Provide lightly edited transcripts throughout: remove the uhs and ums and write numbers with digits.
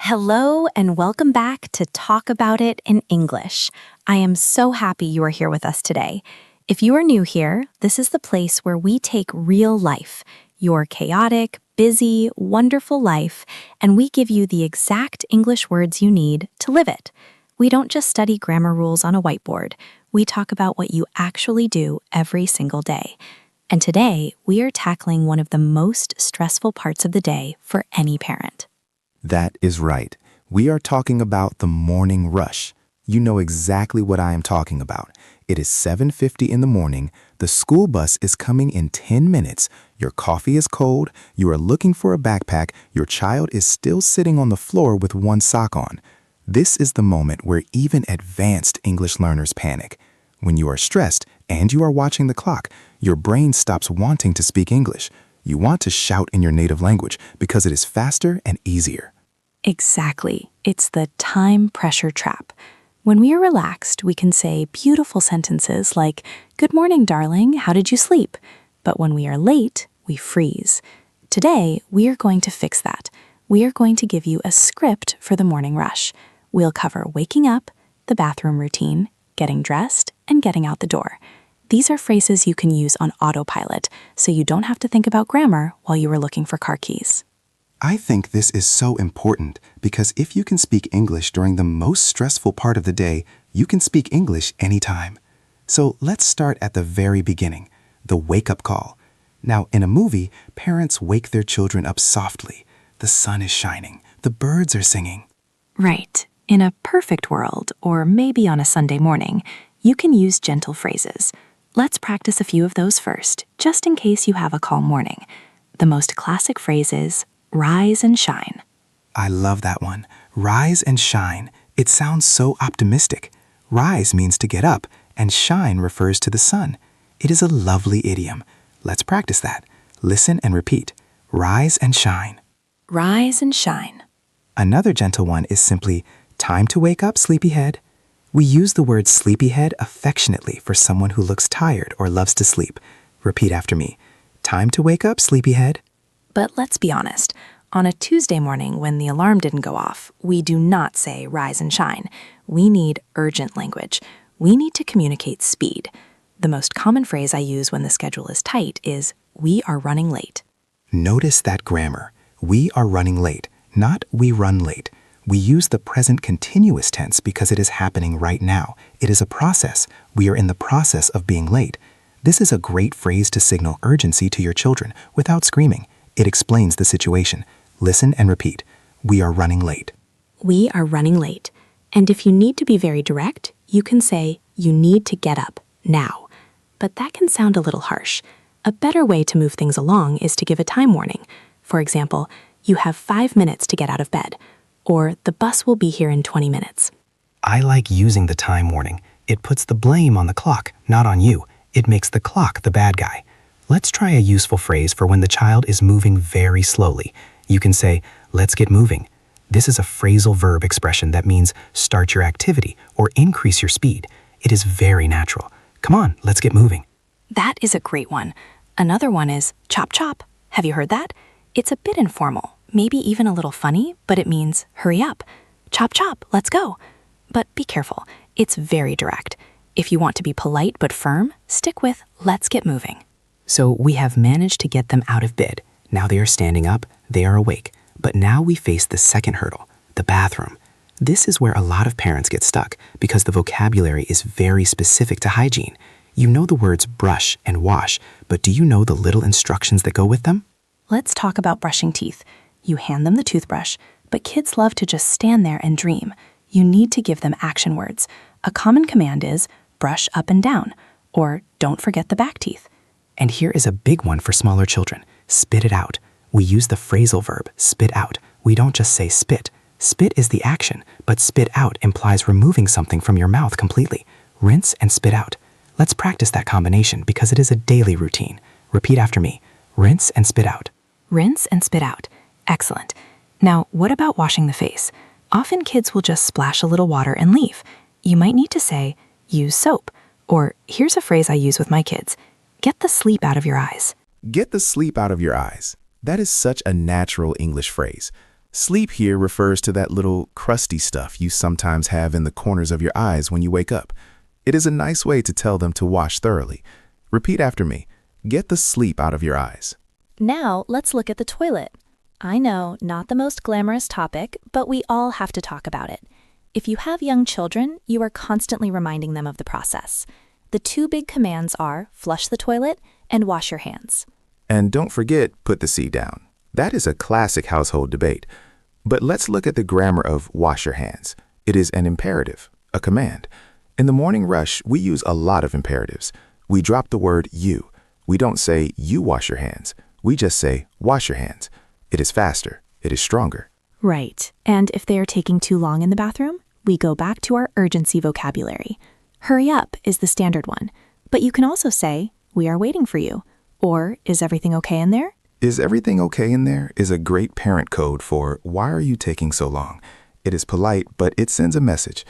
Hello, and welcome back to Talk About It in English. I am so happy you are here with us today. If you are new here, this is the place where we take real life, your chaotic, busy, wonderful life, and we give you the exact English words you need to live it. We don't just study grammar rules on a whiteboard. We talk about what you actually do every single day. And today, we are tackling one of the most stressful parts of the day for any parent. That is right. We are talking about the morning rush. You know exactly what I am talking about. It is 7:50 in the morning. The school bus is coming in 10 minutes. Your coffee is cold. You are looking for a backpack. Your child is still sitting on the floor with one sock on. This is the moment where even advanced English learners panic. When you are stressed and you are watching the clock, your brain stops wanting to speak English. You want to shout in your native language because it is faster and easier. Exactly. It's the time pressure trap. When we are relaxed, we can say beautiful sentences like, "Good morning, darling, how did you sleep?" But when we are late, we freeze. Today, we are going to fix that. We are going to give you a script for the morning rush. We'll cover waking up, the bathroom routine, getting dressed, and getting out the door. These are phrases you can use on autopilot, so you don't have to think about grammar while you are looking for car keys. I think this is so important because if you can speak English during the most stressful part of the day, you can speak English anytime. So let's start at the very beginning, the wake-up call. Now, in a movie, parents wake their children up softly. The sun is shining. The birds are singing. Right. In a perfect world, or maybe on a Sunday morning, you can use gentle phrases. Let's practice a few of those first, just in case you have a calm morning. The most classic phrase is, rise and shine. I love that one. Rise and shine. It sounds so optimistic. Rise means to get up, and shine refers to the sun. It is a lovely idiom. Let's practice that. Listen and repeat. Rise and shine. Rise and shine. Another gentle one is simply, time to wake up, sleepyhead. We use the word sleepyhead affectionately for someone who looks tired or loves to sleep. Repeat after me. Time to wake up, sleepyhead. But let's be honest. On a Tuesday morning when the alarm didn't go off, we do not say rise and shine. We need urgent language. We need to communicate speed. The most common phrase I use when the schedule is tight is, we are running late. Notice that grammar. We are running late, not we run late. We use the present continuous tense because it is happening right now. It is a process. We are in the process of being late. This is a great phrase to signal urgency to your children without screaming. It explains the situation. Listen and repeat. We are running late. We are running late. And if you need to be very direct, you can say, you need to get up now. But that can sound a little harsh. A better way to move things along is to give a time warning. For example, you have 5 minutes to get out of bed, or the bus will be here in 20 minutes. I like using the time warning. It puts the blame on the clock, not on you. It makes the clock the bad guy. Let's try a useful phrase for when the child is moving very slowly. You can say, let's get moving. This is a phrasal verb expression that means start your activity or increase your speed. It is very natural. Come on, let's get moving. That is a great one. Another one is chop chop. Have you heard that? It's a bit informal, maybe even a little funny, but it means hurry up. Chop chop, let's go. But be careful, it's very direct. If you want to be polite but firm, stick with let's get moving. So we have managed to get them out of bed. Now they are standing up, they are awake. But now we face the second hurdle, the bathroom. This is where a lot of parents get stuck because the vocabulary is very specific to hygiene. You know the words brush and wash, but do you know the little instructions that go with them? Let's talk about brushing teeth. You hand them the toothbrush, but kids love to just stand there and dream. You need to give them action words. A common command is brush up and down, or don't forget the back teeth. And here is a big one for smaller children. Spit it out. We use the phrasal verb, spit out. We don't just say spit. Spit is the action, but spit out implies removing something from your mouth completely. Rinse and spit out. Let's practice that combination because it is a daily routine. Repeat after me. Rinse and spit out. Rinse and spit out. Excellent. Now, what about washing the face? Often kids will just splash a little water and leave. You might need to say, use soap. Or here's a phrase I use with my kids. Get the sleep out of your eyes. Get the sleep out of your eyes. That is such a natural English phrase. Sleep here refers to that little crusty stuff you sometimes have in the corners of your eyes when you wake up. It is a nice way to tell them to wash thoroughly. Repeat after me. Get the sleep out of your eyes. Now, let's look at the toilet. I know, not the most glamorous topic, but we all have to talk about it. If you have young children, you are constantly reminding them of the process. The two big commands are flush the toilet and wash your hands. And don't forget, put the C down. That is a classic household debate. But let's look at the grammar of wash your hands. It is an imperative, a command. In the morning rush, we use a lot of imperatives. We drop the word you. We don't say you wash your hands. We just say wash your hands. It is faster. It is stronger. Right. And if they are taking too long in the bathroom, we go back to our urgency vocabulary. Hurry up is the standard one. But you can also say, we are waiting for you. Or, is everything okay in there? Is everything okay in there is a great parent code for why are you taking so long? It is polite, but it sends a message.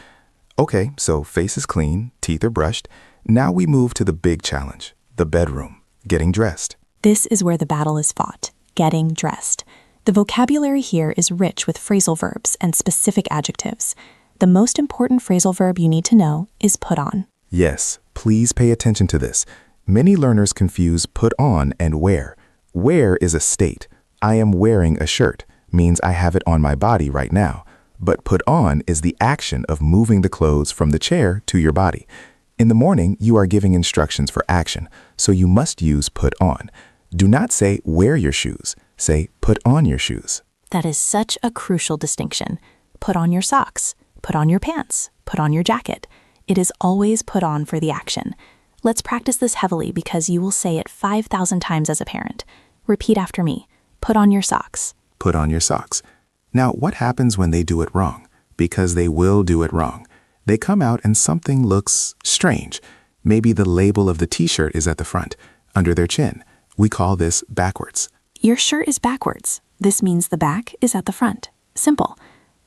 Okay, so face is clean, teeth are brushed. Now we move to the big challenge, the bedroom, getting dressed. This is where the battle is fought, getting dressed. The vocabulary here is rich with phrasal verbs and specific adjectives. The most important phrasal verb you need to know is put on. Yes, please pay attention to this. Many learners confuse put on and wear. Wear is a state. I am wearing a shirt, means I have it on my body right now. But put on is the action of moving the clothes from the chair to your body. In the morning, you are giving instructions for action, so you must use put on. Do not say wear your shoes. Say put on your shoes. That is such a crucial distinction. Put on your socks. Put on your pants. Put on your jacket. It is always put on for the action. Let's practice this heavily because you will say it 5,000 times as a parent. Repeat after me. Put on your socks. Put on your socks. Now, what happens when they do it wrong? Because they will do it wrong. They come out and something looks strange. Maybe the label of the t-shirt is at the front, under their chin. We call this backwards. Your shirt is backwards. This means the back is at the front. Simple.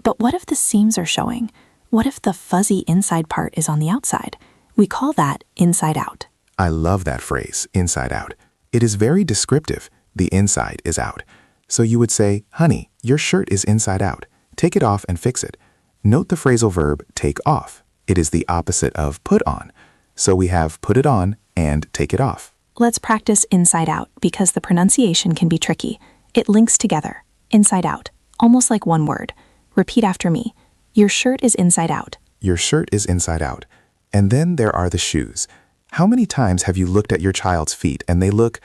But what if the seams are showing? What if the fuzzy inside part is on the outside? We call that inside out. I love that phrase, inside out. It is very descriptive. The inside is out. So you would say, honey, your shirt is inside out. Take it off and fix it. Note the phrasal verb take off. It is the opposite of put on. So we have put it on and take it off. Let's practice inside out because the pronunciation can be tricky. It links together. Inside out. Almost like one word. Repeat after me. Your shirt is inside out. Your shirt is inside out. And then there are the shoes. How many times have you looked at your child's feet and they look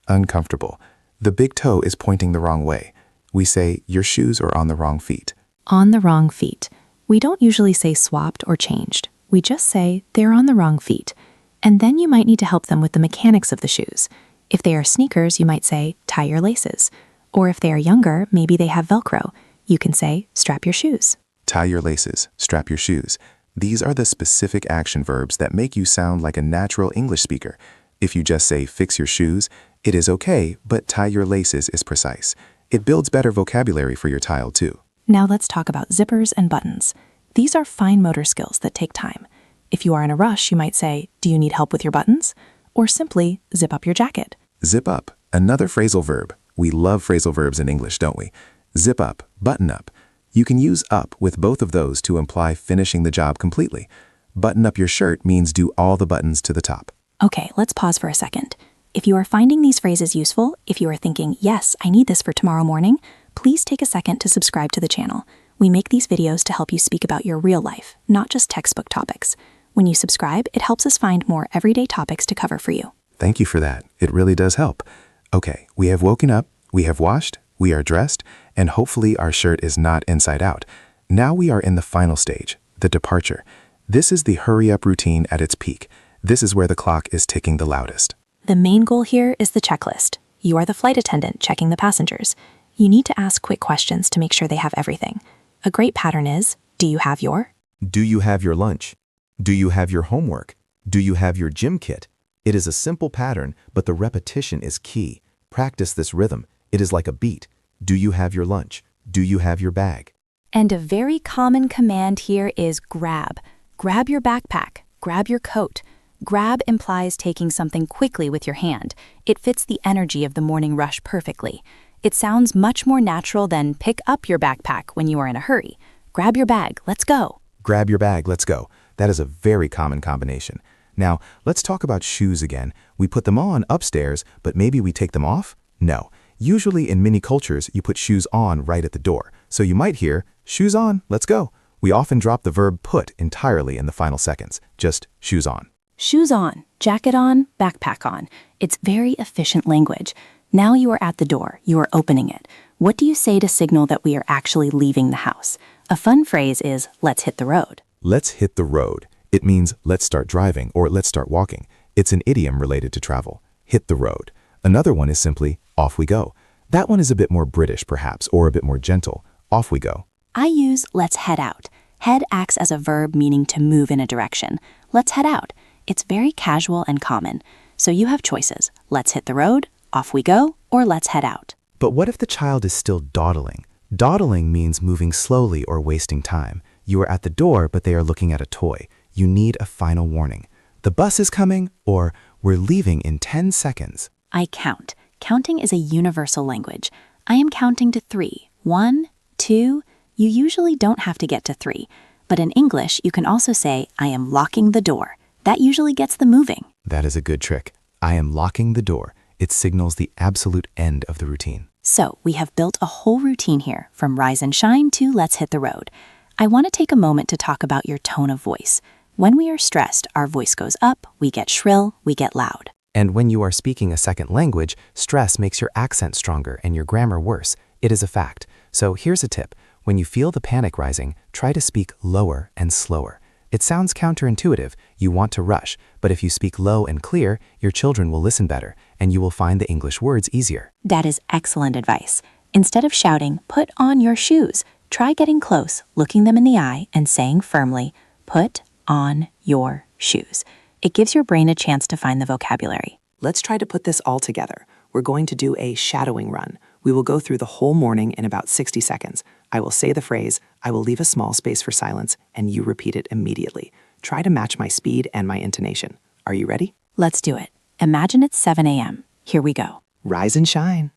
uncomfortable? The big toe is pointing the wrong way. We say, your shoes are on the wrong feet. On the wrong feet. We don't usually say swapped or changed. We just say, they're on the wrong feet. And then you might need to help them with the mechanics of the shoes. If they are sneakers, you might say, tie your laces. Or if they are younger, maybe they have Velcro. You can say, strap your shoes. Tie your laces, strap your shoes. These are the specific action verbs that make you sound like a natural English speaker. If you just say fix your shoes, it is okay, but tie your laces is precise. It builds better vocabulary for your child too. Now let's talk about zippers and buttons. These are fine motor skills that take time. If you are in a rush, you might say, do you need help with your buttons? Or simply, zip up your jacket. Zip up, another phrasal verb. We love phrasal verbs in English, don't we? Zip up, button up. You can use up with both of those to imply finishing the job completely. Button up your shirt means do all the buttons to the top. Okay, let's pause for a second. If you are finding these phrases useful, if you are thinking, yes, I need this for tomorrow morning, please take a second to subscribe to the channel. We make these videos to help you speak about your real life, not just textbook topics. When you subscribe, it helps us find more everyday topics to cover for you. Thank you for that. It really does help. Okay, we have woken up, we have washed, we are dressed, and hopefully our shirt is not inside out. Now we are in the final stage, the departure. This is the hurry up routine at its peak. This is where the clock is ticking the loudest. The main goal here is the checklist. You are the flight attendant checking the passengers. You need to ask quick questions to make sure they have everything. A great pattern is, do you have your? Do you have your lunch? Do you have your homework? Do you have your gym kit? It is a simple pattern, but the repetition is key. Practice this rhythm. It is like a beat. Do you have your lunch? Do you have your bag? And a very common command here is grab. Grab your backpack. Grab your coat. Grab implies taking something quickly with your hand. It fits the energy of the morning rush perfectly. It sounds much more natural than pick up your backpack when you are in a hurry. Grab your bag, let's go. Grab your bag, let's go. That is a very common combination. Now, let's talk about shoes again. We put them on upstairs, but maybe we take them off? No. Usually in many cultures, you put shoes on right at the door. So you might hear, shoes on, let's go. We often drop the verb put entirely in the final seconds. Just shoes on. Shoes on, jacket on, backpack on. It's very efficient language. Now you are at the door, you are opening it. What do you say to signal that we are actually leaving the house? A fun phrase is, let's hit the road. Let's hit the road. It means let's start driving or let's start walking. It's an idiom related to travel. Hit the road. Another one is simply, off we go. That one is a bit more British perhaps, or a bit more gentle. Off we go. I use let's head out. Head acts as a verb meaning to move in a direction. Let's head out. It's very casual and common. So you have choices. Let's hit the road, off we go, or let's head out. But what if the child is still dawdling? Dawdling means moving slowly or wasting time. You are at the door, but they are looking at a toy. You need a final warning. The bus is coming, or we're leaving in 10 seconds. I count. Counting is a universal language. I am counting to 3. 1, 2. You usually don't have to get to 3. But in English, you can also say, I am locking the door. That usually gets them moving. That is a good trick. I am locking the door. It signals the absolute end of the routine. So we have built a whole routine here, from rise and shine to let's hit the road. I want to take a moment to talk about your tone of voice. When we are stressed, our voice goes up, we get shrill, we get loud. And when you are speaking a second language, stress makes your accent stronger and your grammar worse. It is a fact. So here's a tip. When you feel the panic rising, try to speak lower and slower. It sounds counterintuitive, you want to rush, but if you speak low and clear, your children will listen better, and you will find the English words easier. That is excellent advice. Instead of shouting, put on your shoes, try getting close, looking them in the eye, and saying firmly, put on your shoes. It gives your brain a chance to find the vocabulary. Let's try to put this all together. We're going to do a shadowing run. We will go through the whole morning in about 60 seconds. I will say the phrase, I will leave a small space for silence, and you repeat it immediately. Try to match my speed and my intonation. Are you ready? Let's do it. Imagine it's 7 a.m. Here we go. Rise and shine.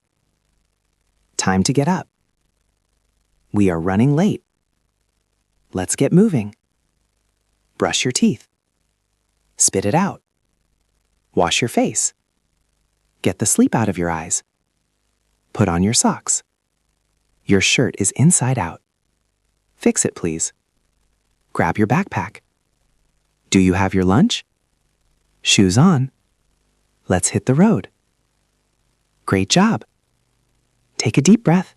Time to get up. We are running late. Let's get moving. Brush your teeth. Spit it out. Wash your face. Get the sleep out of your eyes. Put on your socks. Your shirt is inside out. Fix it, please. Grab your backpack. Do you have your lunch? Shoes on. Let's hit the road. Great job. Take a deep breath.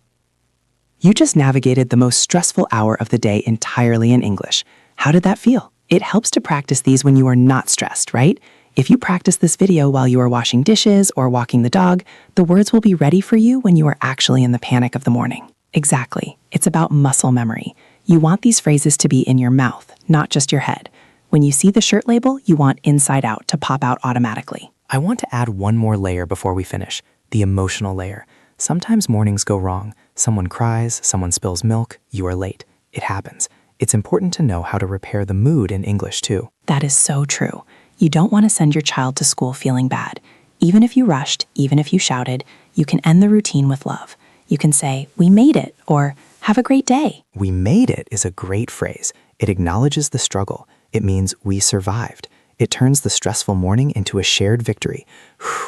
You just navigated the most stressful hour of the day entirely in English. How did that feel? It helps to practice these when you are not stressed, right? If you practice this video while you are washing dishes or walking the dog, the words will be ready for you when you are actually in the panic of the morning. Exactly. It's about muscle memory. You want these phrases to be in your mouth, not just your head. When you see the shirt label, you want inside out to pop out automatically. I want to add one more layer before we finish, the emotional layer. Sometimes mornings go wrong. Someone cries, someone spills milk, you are late. It happens. It's important to know how to repair the mood in English too. That is so true. You don't want to send your child to school feeling bad. Even if you rushed, even if you shouted, you can end the routine with love. You can say, we made it, or have a great day. We made it is a great phrase. It acknowledges the struggle. It means we survived. It turns the stressful morning into a shared victory.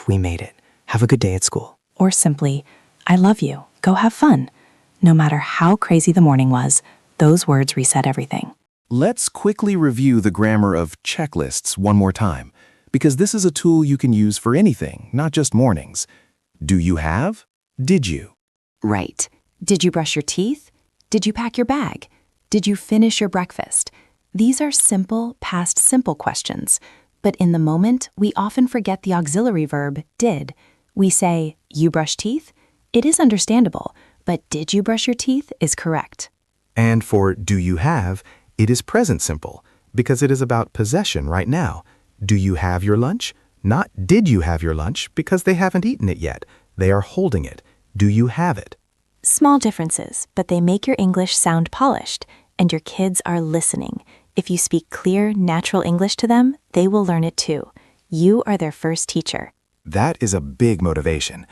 We made it. Have a good day at school. Or simply, I love you. Go have fun. No matter how crazy the morning was, those words reset everything. Let's quickly review the grammar of checklists one more time, because this is a tool you can use for anything, not just mornings. Do you have? Did you? Right. Did you brush your teeth? Did you pack your bag? Did you finish your breakfast? These are simple, past simple questions. But in the moment, we often forget the auxiliary verb, did. We say, you brush teeth? It is understandable, but did you brush your teeth is correct. And for do you have, it is present simple, because it is about possession right now. Do you have your lunch? Not did you have your lunch, because they haven't eaten it yet. They are holding it. Do you have it? Small differences, but they make your English sound polished, and your kids are listening. If you speak clear, natural English to them, they will learn it too. You are their first teacher. That is a big motivation.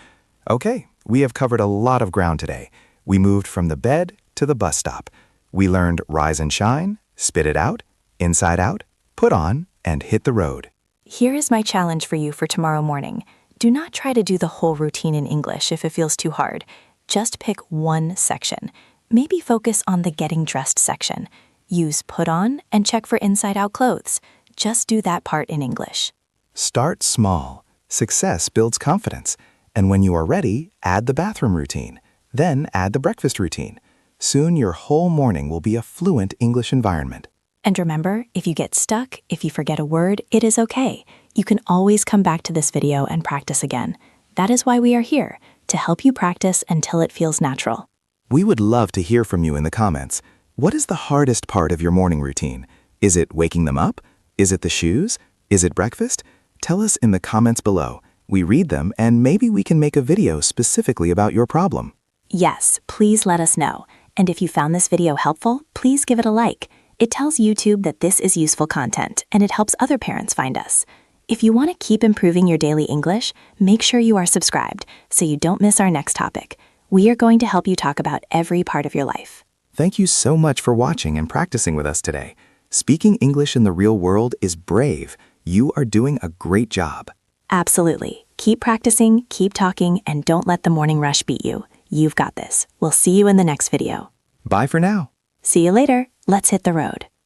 Okay, We have covered a lot of ground today. We moved from the bed to the bus stop. We learned rise and shine, spit it out, inside out, put on, and hit the road. Here is my challenge for you for tomorrow morning. Do not try to do the whole routine in English if it feels too hard. Just pick one section. Maybe focus on the getting dressed section. Use put on and check for inside out clothes. Just do that part in English. Start small. Success builds confidence. And when you are ready, add the bathroom routine. Then add the breakfast routine. Soon your whole morning will be a fluent English environment. And remember, if you get stuck, if you forget a word, it is okay. You can always come back to this video and practice again. That is why we are here, to help you practice until it feels natural. We would love to hear from you in the comments. What is the hardest part of your morning routine? Is it waking them up? Is it the shoes? Is it breakfast? Tell us in the comments below. We read them and maybe we can make a video specifically about your problem. Yes, please let us know. And if you found this video helpful, please give it a like. It tells YouTube that this is useful content and it helps other parents find us. If you want to keep improving your daily English, make sure you are subscribed so you don't miss our next topic. We are going to help you talk about every part of your life. Thank you so much for watching and practicing with us today. Speaking English in the real world is brave. You are doing a great job. Absolutely. Keep practicing, keep talking, and don't let the morning rush beat you. You've got this. We'll see you in the next video. Bye for now. See you later. Let's hit the road.